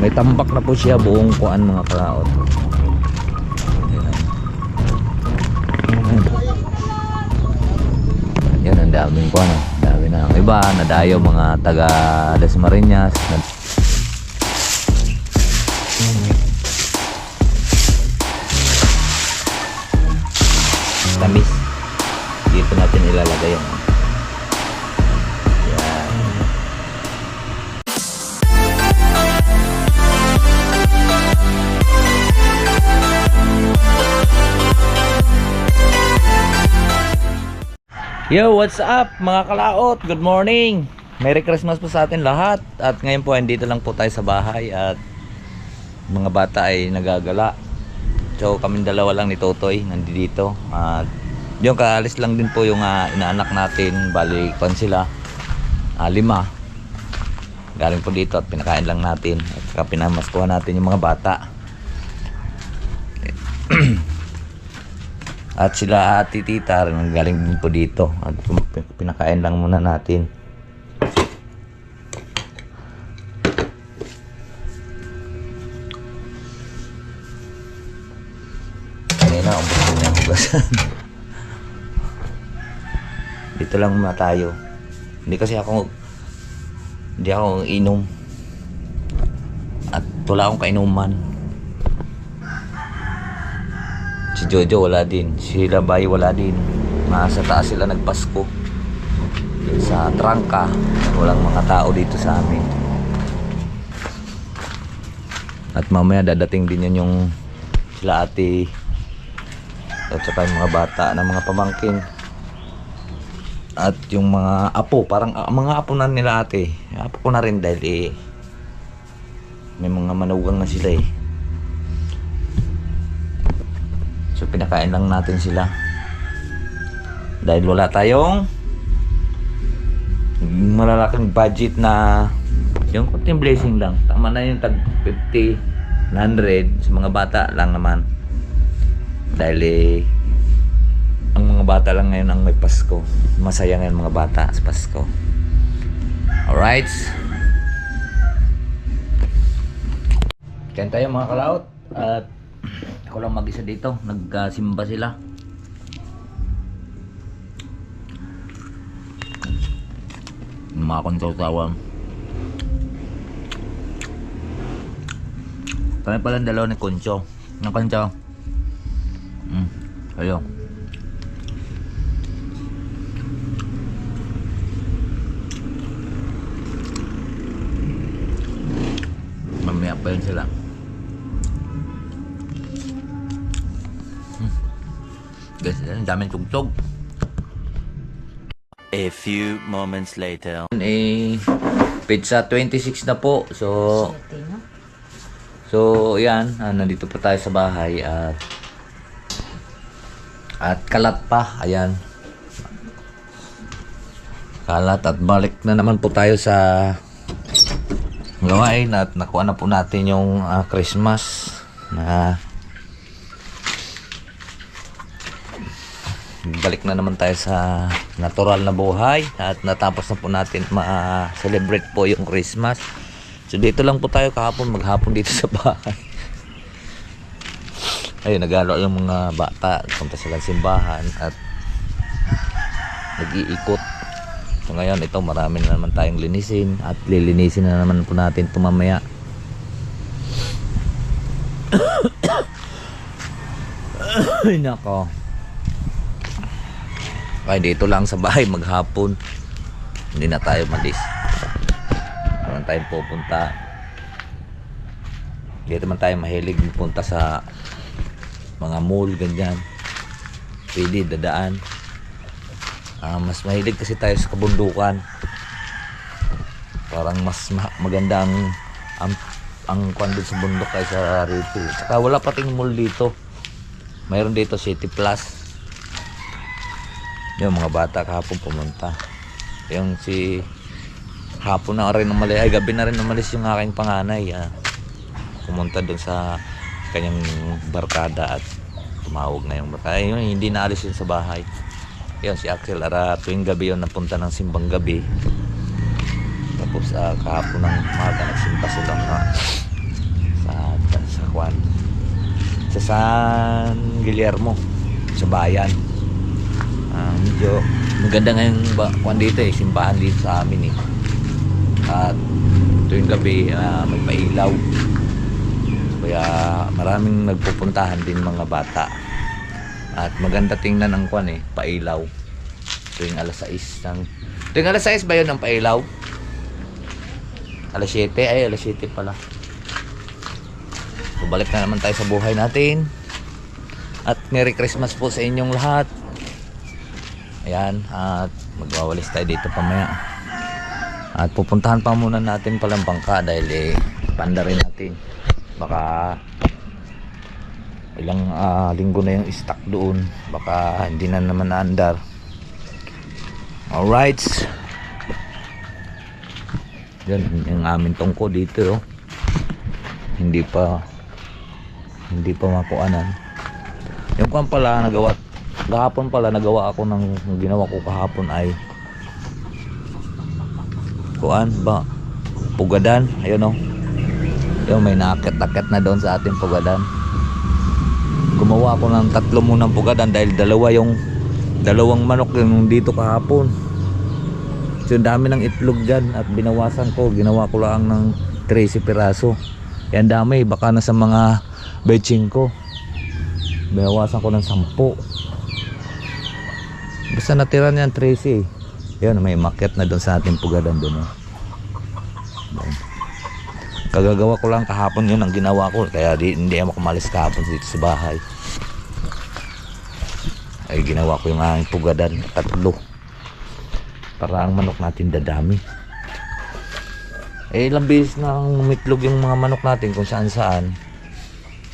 May tambak na po siya buong kuan mga kalaot. Yan ang daming kuan. Dami na ang iba. Nadayo mga taga Dasmariñas. Tamis. Dito natin ilalagay yan. Yan. Yo, what's up mga kalaot? Good morning. Merry Christmas po sa atin lahat. At ngayon po andito lang po tayo sa bahay at mga bata ay nagagala. So kaming dalawa lang ni Totoy nandito. At yung kaalis lang din po yung inaanak natin. Bali pan sila 5. Galing po dito at pinakain lang natin. At saka pinamaskuhan natin yung mga bata. At sila ati tita galing din po dito. At pinakain lang muna natin. Kanina umbos niya hugasan. Dito lang muna tayo. Hindi ako inom. At wala akong kainuman. Si Jojo wala din. Si Labay wala din. Nasa taas sila nagpasko. Sa trangka. Walang mga tao dito sa amin. At mamaya dadating din yan yung sila ate. At saka yung mga bata na mga pamangkin. At yung mga apo. Parang mga apo na nila ate. Apo ko na rin dahil may mga manugang na sila . So pinakain lang natin sila. Dahil wala tayong malalaking budget na yung kunting blessing lang. Tama na yung tag 50, 100 sa mga bata lang naman. Dahil ang mga bata lang ngayon ang may Pasko. Masaya ngayon mga bata sa Pasko. Alright. Kain tayo mga kalaot. At ako lang mag-isa dito. Nagsimba sila. Mga konsaw-sawa. Kami pala ang dalawa ni Concho. Ng Concho. Ayo. Mamaya pa yun sila. Guys, ang daming tugtog. A few moments later. Pizza 26 na po. So yan, nandito pa tayo sa bahay at kalat pa. Ayan. Kalat at balik na naman po tayo sa gawain at nakuha na po natin yung Christmas na balik na naman tayo sa natural na buhay at natapos na po natin ma-celebrate po yung Christmas. So dito lang po tayo kahapon, maghapon dito sa bahay. Ayun, nagalo yung mga bata, punta sila simbahan at nag-iikot. So ngayon ito, marami na naman tayong linisin at lilinisin na naman po natin ito mamaya. Ay nako. Ay dito lang sa bahay maghapon. Hindi na tayo malis. Naman tayo pupunta. Dito man tayo mahilig pupunta sa mga mall ganyan. Pwede dadaan. Mas mahilig kasi tayo sa kabundukan. Parang mas maganda ang kwando sa bundok kaysa rito. Saka wala pating mall dito. Mayroon dito City Plus. Yung mga bata kahapon pumunta. Yung si hapon na rin umalis, ay gabi na rin umalis yung aking panganay. Pumunta doon sa kanyang barkada at tumawag na yung barkada. Yun, hindi na alis yun sa bahay. Yun si Axel, tuwing gabi yun napunta ng simbang gabi. Tapos kahapon ng umaga nagsimba sila San Guillermo sa bayan. Medyo maganda nga yung kuwan dito eh, simbahan dito sa amin eh. At tuwing gabi may pailaw, kaya maraming nagpupuntahan din mga bata. At maganda tingnan ang kuwan eh, pailaw tuwing alas 6 tuwing alas 6 ba yun ang pailaw? Alas 7? Ay, alas 7 pala. So, balik na naman tayo sa buhay natin. At Merry Christmas po sa inyong lahat. Ayan, at magwawalis tayo dito pamaya. At pupuntahan pa muna natin palang bangka dahil panda rin natin. Baka ilang linggo na yung stock doon. Baka hindi na naman naandar. Alright. Yan yung aming tungko dito oh. Hindi pa makuanan. Yung kuwan pala nagawa kahapon pala, nagawa ako ng ginawa ko kahapon ay kuan ba, pugadan. Ayun oh, yung may nakakit-akit na doon sa ating pugadan. Gumawa ako ng 3 munang pugadan dahil dalawang manok yung dito kahapon. So dami ng itlog dyan at binawasan ko, ginawa ko lang ng 13 piraso. Yan dami, baka na sa mga betching ko binawasan ko ng 10. Basta natira niyan 13. Yan, may market na doon sa ating pugadan doon oh. Kagagawa ko lang kahapon, yun ang ginawa ko, kaya hindi ako kumalis kahapon dito sa bahay. Ay ginawa ko yung aking pugadan 3 para ang manok natin dadami. Ilang beses na ang umitlog yung mga manok natin kung saan saan,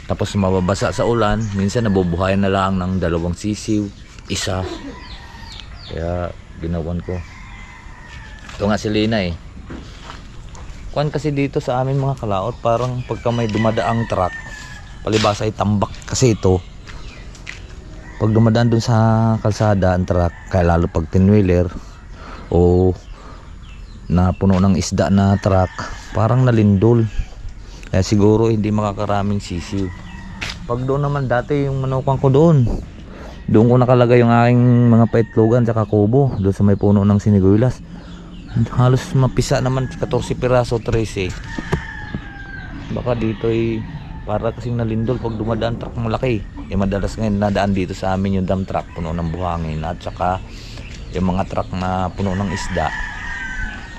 tapos mababasa sa ulan. Minsan nabubuhayan na lang ng 2 sisiw, 1. Kaya ginawan ko. Ito nga si Lina eh. Kuan kasi dito sa amin mga kalaot, parang pagka may dumadaang truck, palibasa ay tambak kasi ito. Pag dumadaan dun sa kalsada ang truck, kaya lalo pag tinwheeler o na puno ng isda na truck, parang nalindol. Kaya siguro hindi makakaraming sisiw. Pag doon naman dati yung manukan ko doon ko nakalagay yung aking mga paitlogan sa kubo doon sa may puno ng siniguilas. Halos mapisa naman 14 piraso, 13. Baka dito ay para kasing nalindol pag dumadaan truck malaki. Madalas ngayon nadaan dito sa amin yung dump truck puno ng buhangin at saka yung mga truck na puno ng isda.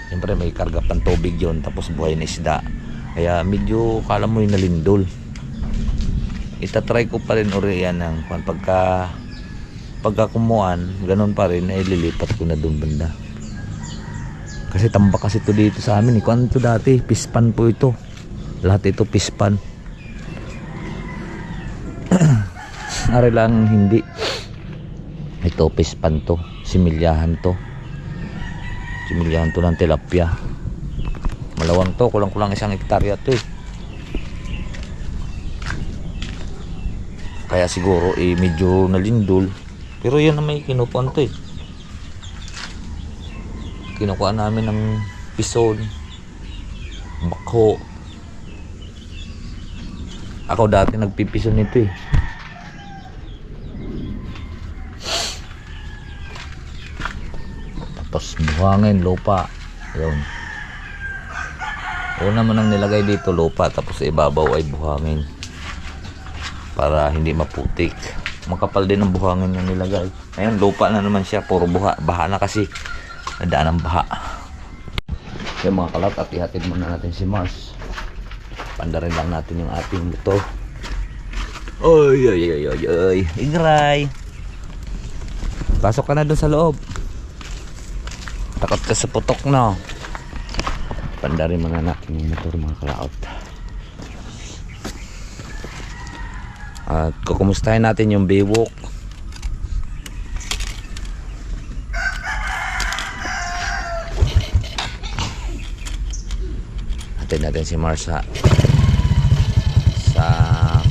Siyempre may karga pang tubig yun, tapos buhay na isda. Kaya medyo kala mo yung nalindol. Itatry ko pa rin uri yan ng pagka kumuan, ganun pa rin ay lilipat ko na doon banda. Kasi tambak kasi ito dito sa amin. Kuan ito dati, pispan po ito. Lahat ito pispan. Ari lang hindi. Ito pispan to, similyahan to. Similyahan to ng tilapia. Malawang to, kulang-kulang 1 hektarya to eh. Kaya siguro medyo nalindol. Pero yan na may kinukuan to eh. Kinukuha namin ng pison, bakho. Ako dati nagpipison nito eh. Tapos buhangin, lupa. Ayun. Una mo nang nilagay dito lupa, tapos ibabaw ay buhangin. Para hindi maputik. Makapal din ang buhangin na nilagay. Ayun, lupa na naman siya, puro baha na kasi. Nadaan ang baha. Yung mga kalat, at ihatid muna natin si Mars. Pandarin lang natin yung ating motor. Oy, oy, oy, oy, oy. Ingray. Pasok ka na dun sa loob. Takot ka sa putok na. Pandarin muna natin yung motor mga kalaot. At kukumustahin natin yung biwok. Hatid natin si Mars sa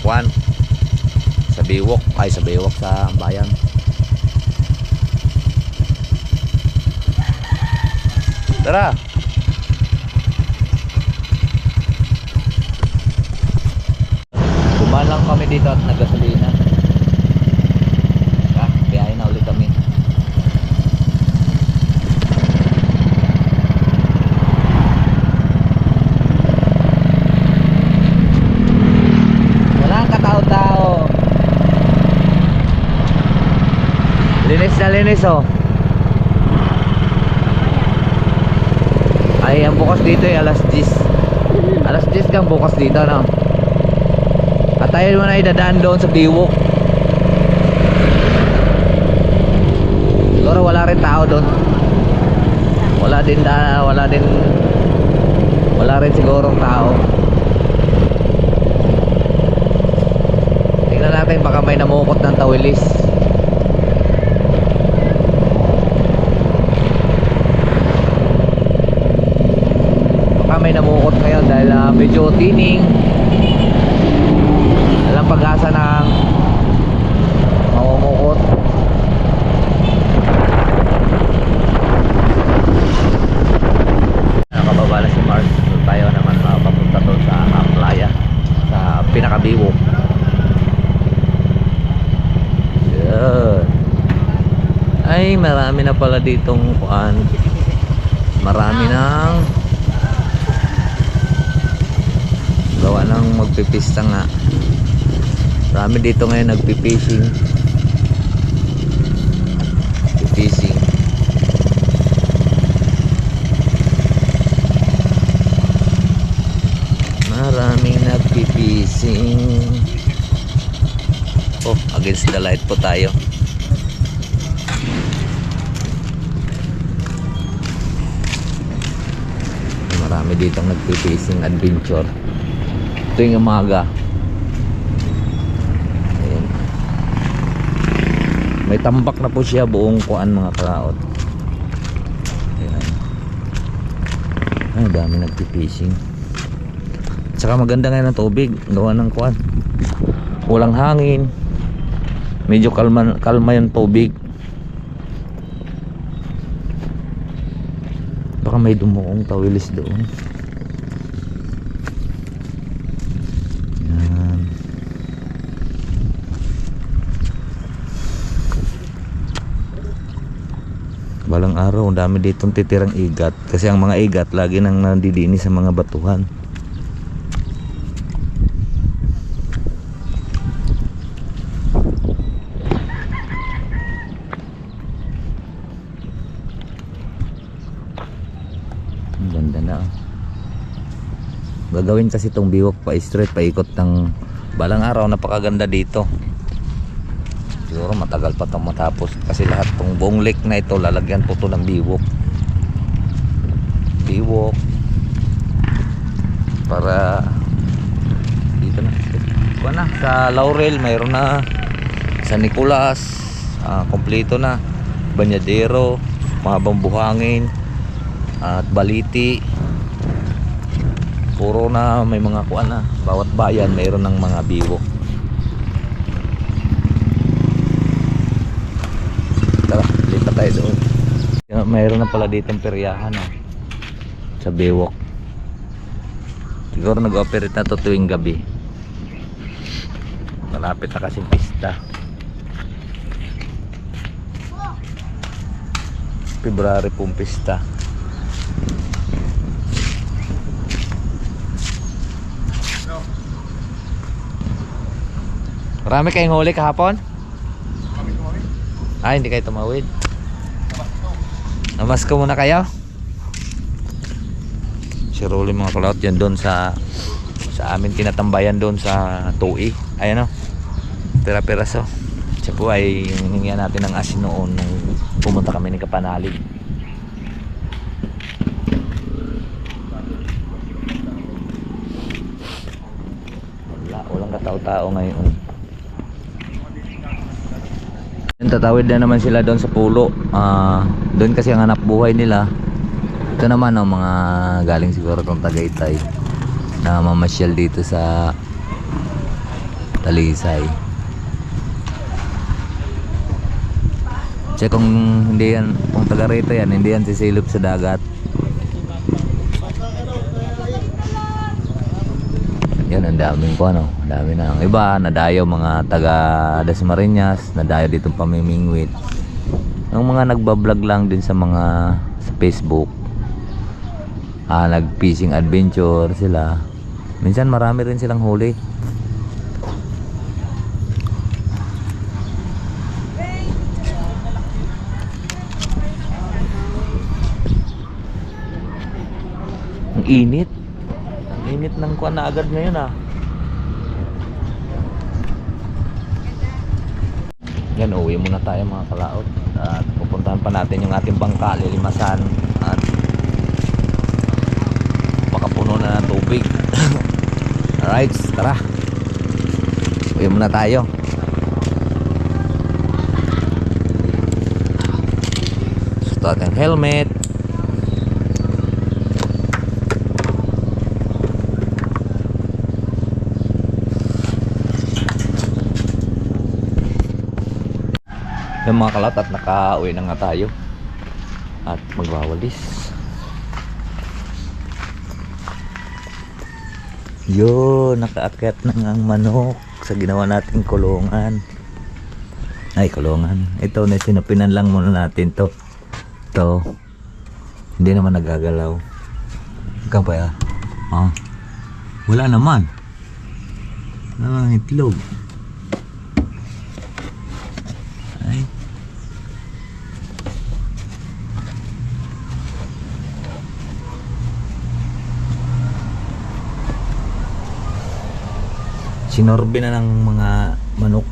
Kwan, sa biwok, sa bayan. Tara. Kumalang lang kami dito at naggasolina. Biyahe na ulit kami. Walang katao-tao. Linis na linis oh. Ay, ang bukas dito ay alas 10. Alas 10 kang bukas dito, no? At tayo mo na idadaan doon sa Biwok. Siguro wala rin tao doon. Wala rin sigurong tao. Tingnan natin baka may namukot ng tawilis. May namukot ngayon dahil medyo tining, walang pag-asa ng mamumukot. Nakababa na si Mark, so tayo naman papunta doon sa playa, sa pinakabiwok. Yun. Ay, marami na pala ditong kuan, marami ng gawa ng magpipista nga. Marami dito ngayon nagpipishing. Fishing. Maraming nagpipishing. Oh, against the light po tayo. Marami dito nagpipishing adventure tuwing umaga. Ayan. May tambak na po siya buong kuan mga kalaot. Ayan. Ay, dami nagpipishing. Tsaka maganda ngayon ang tubig, gawa ng kuan, walang hangin, medyo kalma yung tubig. Baka may dumuong tawilis doon. Balang araw, ang dami ditong titirang igat kasi ang mga igat lagi nang nandidini sa mga batuhan. Ang ganda na. Gagawin kasi itong biwok pa straight, paikot ng balang araw. Napakaganda dito. Siguro matagal pa itong matapos kasi lahat tong buong lake na ito lalagyan po ito ng biwok para dito na sa Laurel mayroon na, sa Nicolas kompleto na, Banyadero, Mahabang Buhangin at Baliti, puro na may mga kuan na, bawat bayan mayroon ng mga biwok. Lipat tayo doon. Mayroon na pala ditong peryahan sa Biwok. Siguro nag-operate na to tuwing gabi. Malapit na kasing pista. February pong pista. Marami kayong huli kahapon? Ay, hindi kayo tumawid. Namasko muna kayo. Si Rolly mga kalaot yan doon sa amin tinatambayan doon sa Tui. Ayan o, pera-peraso. Siya po ay hiningihan natin ng asin noon nung pumunta kami ni Kapanalig. Walang katao-tao ngayon. Tatawid na naman sila doon sa pulo. Doon kasi ang hanap buhay nila. Ito naman ang mga galing siguro ng Tagaytay na mamasyal dito sa Talisay. Kasi kung hindi yan, kung taga rito yan, hindi yan sisilip sa dagat. Yan, ang daming po ano. Ang dami na. Ang iba, nadayo mga taga Dasmariñas. Nadayo dito pamimingwit. Yung mga nagbablog lang din sa mga sa Facebook. Nag-fishing adventure sila. Minsan marami rin silang huli. Ang init. Ang init ng kuwan na agad ngayon Yan, uwi muna tayo mga kalaot. At pupuntahan pa natin yung ating bangka, lilimasan. At makapuno na ng tubig. Alright, tara. Uwi muna tayo. Suot ang helmet. Yung mga kalat at naka-uwi na nga tayo at magwawalis. Yun, nakaakyat na nga ang manok sa ginawa nating kulungan. Ay, kulungan. Ito na sinapinan lang muna natin to. Ito. Hindi naman nagagalaw. Kapay wala naman. Wala itlog. Ay. Sinorbe na ng mga manok.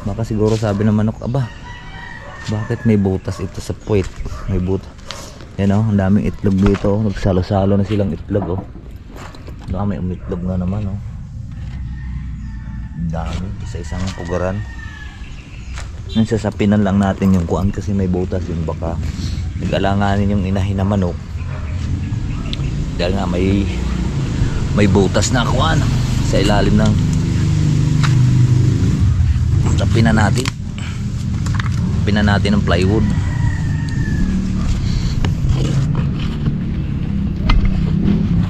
Baka siguro sabi ng manok, aba, bakit may butas ito sa puwit? May butas. Yan ang daming itlog dito. Nagsalo-salo na silang itlog Baka may umitlog na naman dami, isa-isang pugaran. Nagsasapinan lang natin yung kuan kasi may butas yun, baka nag-alanganin yung inahin na manok dahil nga may butas na kuan sa ilalim ng sapinan natin ng plywood.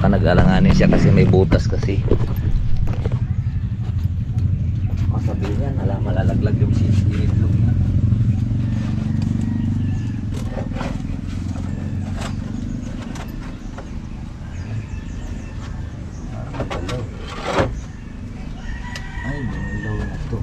Baka nag-alanganin siya kasi may butas kasi. Sabihin yan, malalaglag yung itlog na. Ay, binilaw na to.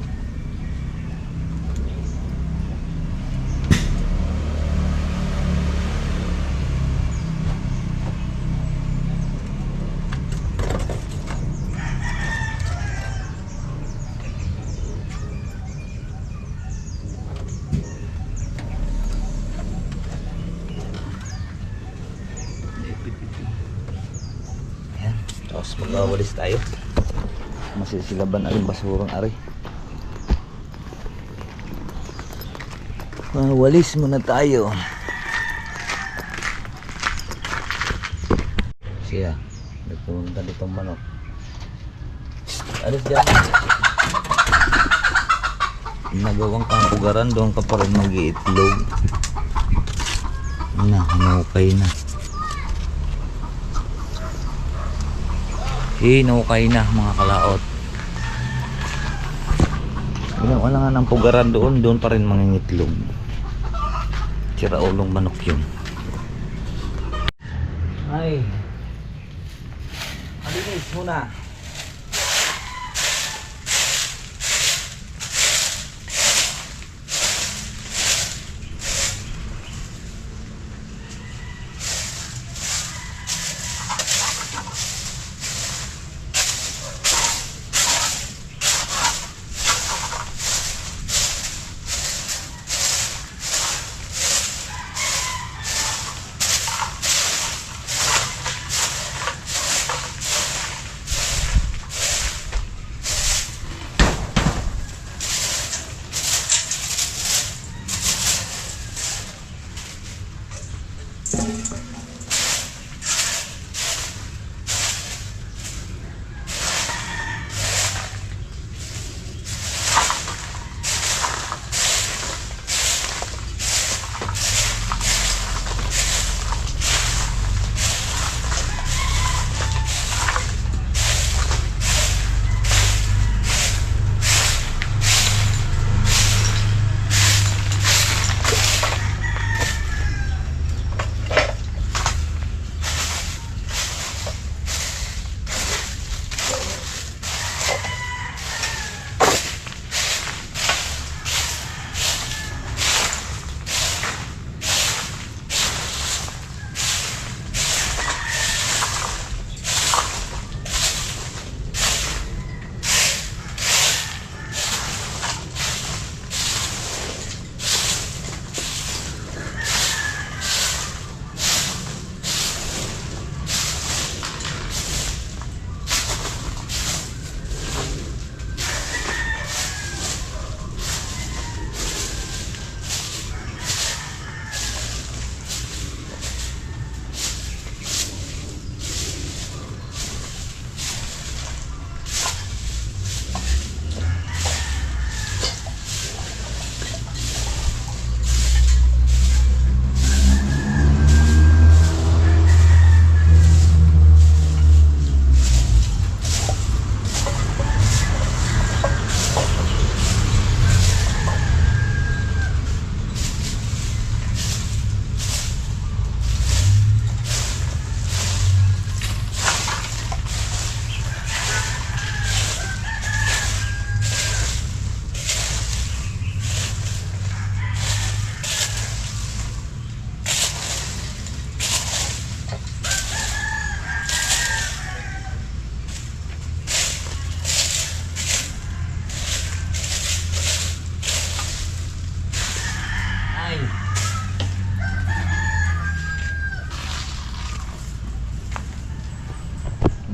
Tapos magwawalis tayo. Masisilaban aring basurang ari. Walis muna tayo. Siya nagpunta ditong manok. Alis dyan. Nagawang kampugaran, doon ka pa rin mag-iitlog. Hinukay na. Hinukay na mga kalaot. Wala nga ng pugaran doon pa rin mangingitlog. Siraulong manok yun. Ay, malinis muna.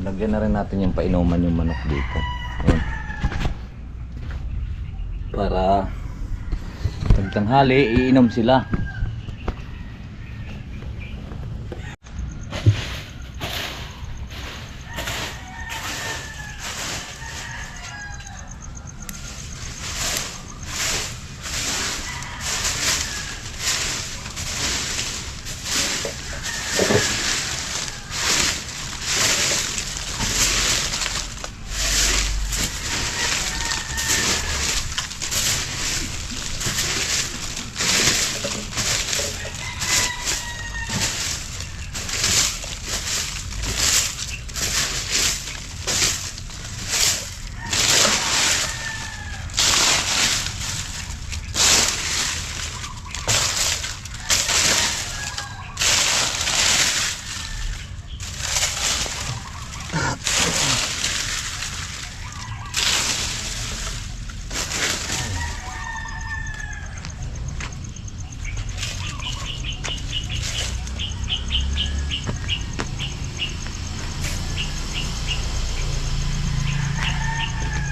Lagyan na rin natin yung painuman yung manok dito. Ayan. Para pagtanghali, iinom sila.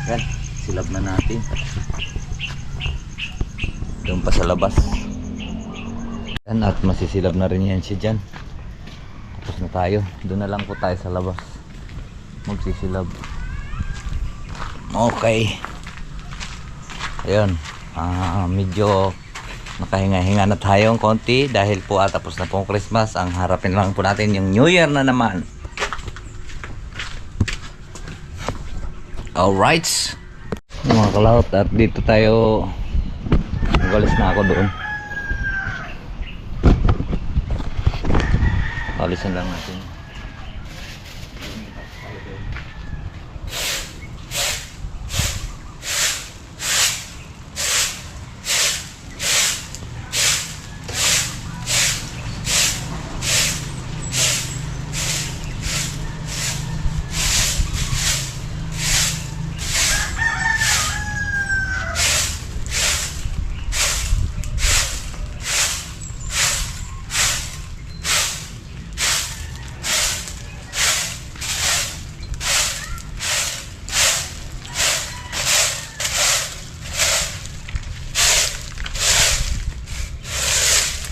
Yan, silab na natin. Doon pa sa labas. Yan, at masisilab na rin yan siya dyan. Tapos na tayo. Doon na lang po tayo sa labas magsisilab. Okay. Ayun. Medyo nakahinga-hinga na tayong konti dahil po tapos na pong Christmas. Ang harapin lang po natin yung New Year na naman. Alright, mga kalaot, at dito tayo, magalis na ako doon. Alisan lang natin.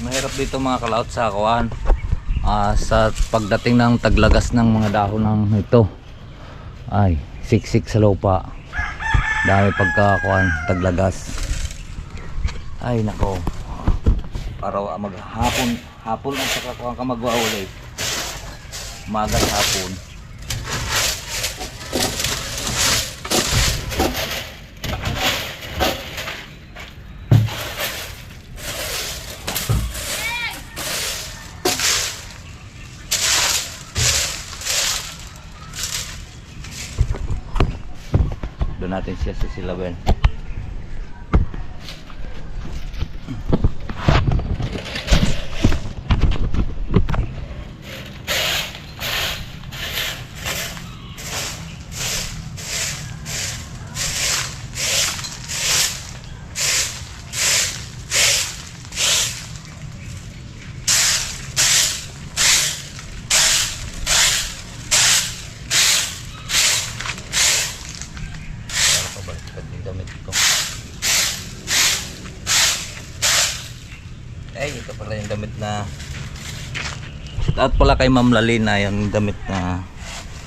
Mahirap dito mga kalaot sa akuan, sa pagdating ng taglagas ng mga dahon ng ito. Ay, siksik sa lupa. Dami pagkakuan, taglagas. Ay nako. Para maghapon, hapon ang saka kuan ka magwaulay. Umaga at hapon. Doon natin siya sa silaban. Ay, ito pala yung damit na at pala kay Ma'am Lalin na yung damit na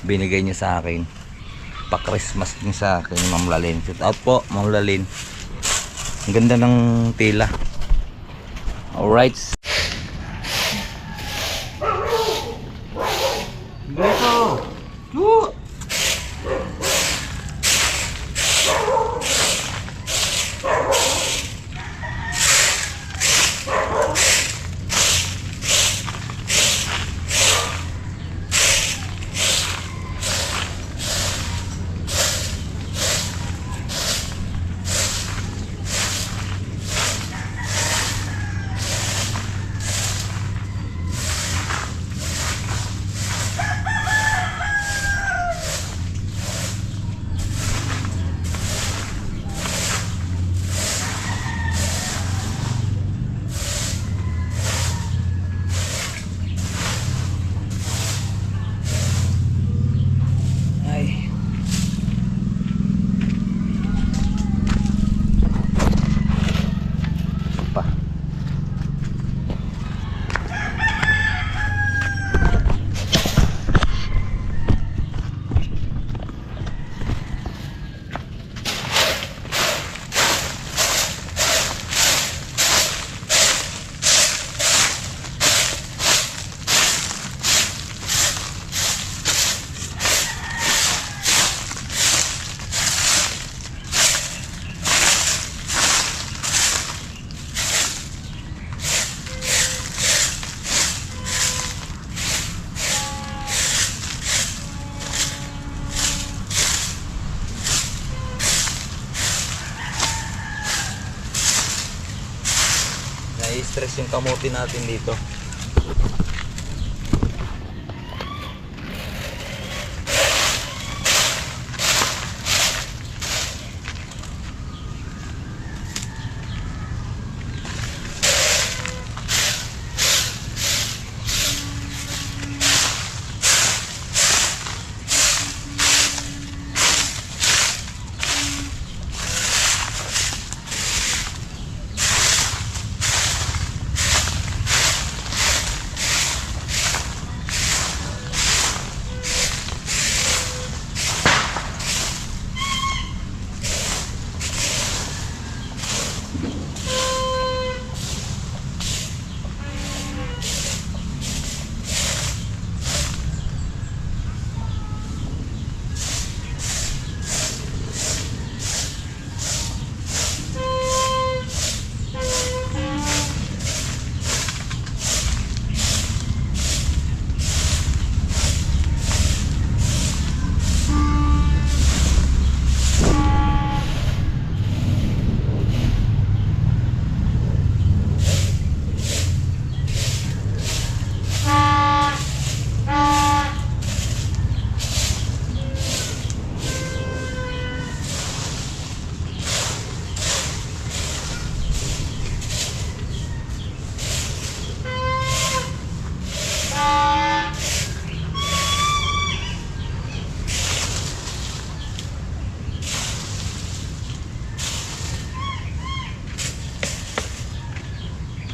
binigay niya sa akin. Pa-Christmas niya sa akin, Ma'am Lalin. Shout out po, Ma'am Lalin. Ang ganda ng tela. Alright. Dito. stress yung kamote natin dito.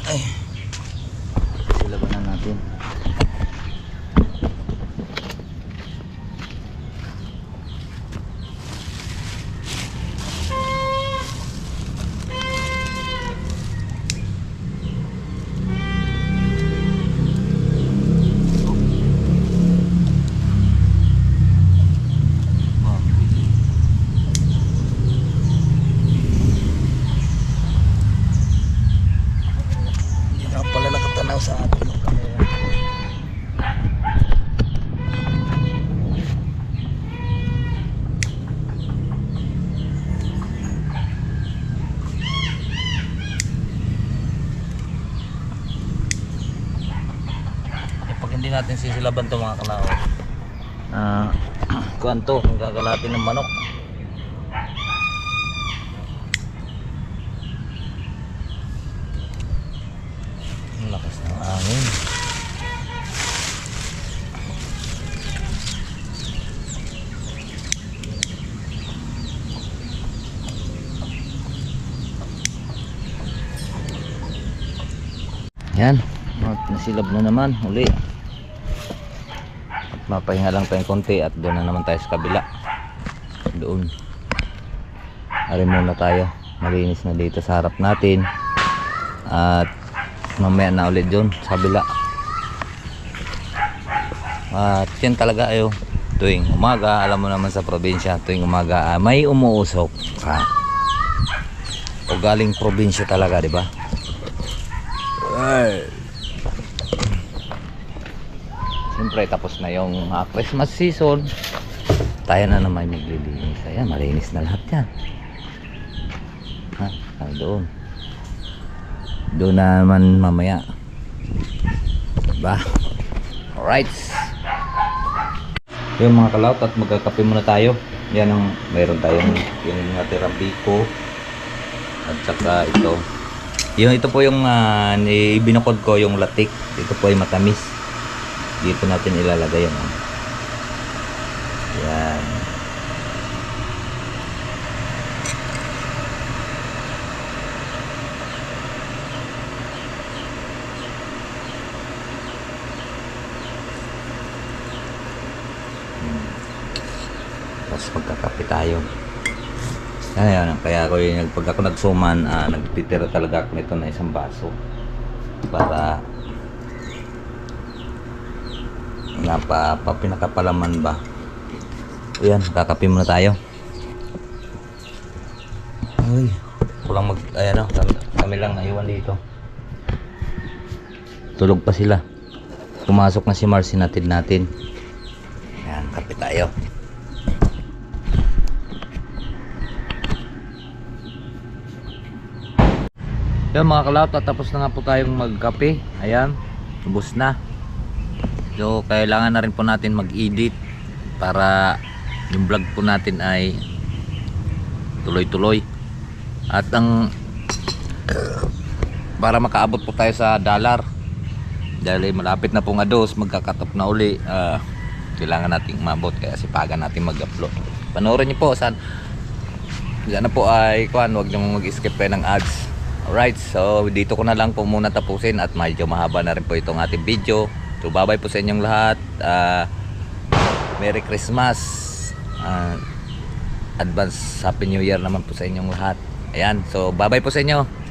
Ay, silabanan natin. Pala nakatanaw sa atin yung kamera. Pag hindi natin sisilaban to mga kalao, kuwan to, kung gagalatin ng manok. Lakas ng angin. Yan, nasilab na naman uli. At mapahinga lang tayong konti at doon na naman tayo sa kabila. Doon. Ari muna tayo. Malinis na dito sa harap natin. At mamaya na ulit dun sa kabila. At yan talaga ayo, tuwing umaga, alam mo naman sa probinsya, tuwing umaga may umuusok o galing probinsya talaga, di ba? Siyempre tapos na yung Christmas season, tayo na naman maglilinis. Ayan, malinis na lahat yan. Doon naman mamaya, diba? Alright, yung mga kalaot, at magkakape muna tayo. Yan ang mayroon tayong yung natirang biko at saka ito. Ito po yung ibinukod ko, yung latik. Ito po ay matamis. Dito natin ilalagay yan. Yan. Tapos magkakape tayo. Ayan, kaya ako yung pag ako nagsuman, nagtitira talaga ako nito na isang baso para pinakapalaman ba. Ayan, kakape muna tayo. Ay, kulang ayan o, kami lang naiwan dito. Tulog pa sila. Pumasok na si Marcy, natin natin. Ayan, kape tayo. Yun mga kalap, tapos na nga po tayong magkape. Ayan, ubos na. So kailangan na rin po natin mag-edit para yung vlog po natin ay tuloy-tuloy. At ang para makaabot po tayo sa dollar, dahil malapit na pong ados, magkakatop na uli, kailangan nating umabot, kaya sipagan natin mag-upload. Panoorin niyo po, sana po ay wag niyo mag-skip kayo ng ads. Alright, so dito ko na lang po muna tapusin at medyo mahaba na rin po itong ating video. So bye-bye po sa inyong lahat. Merry Christmas, advance Happy New Year naman po sa inyong lahat. Ayan, so bye-bye po sa inyo.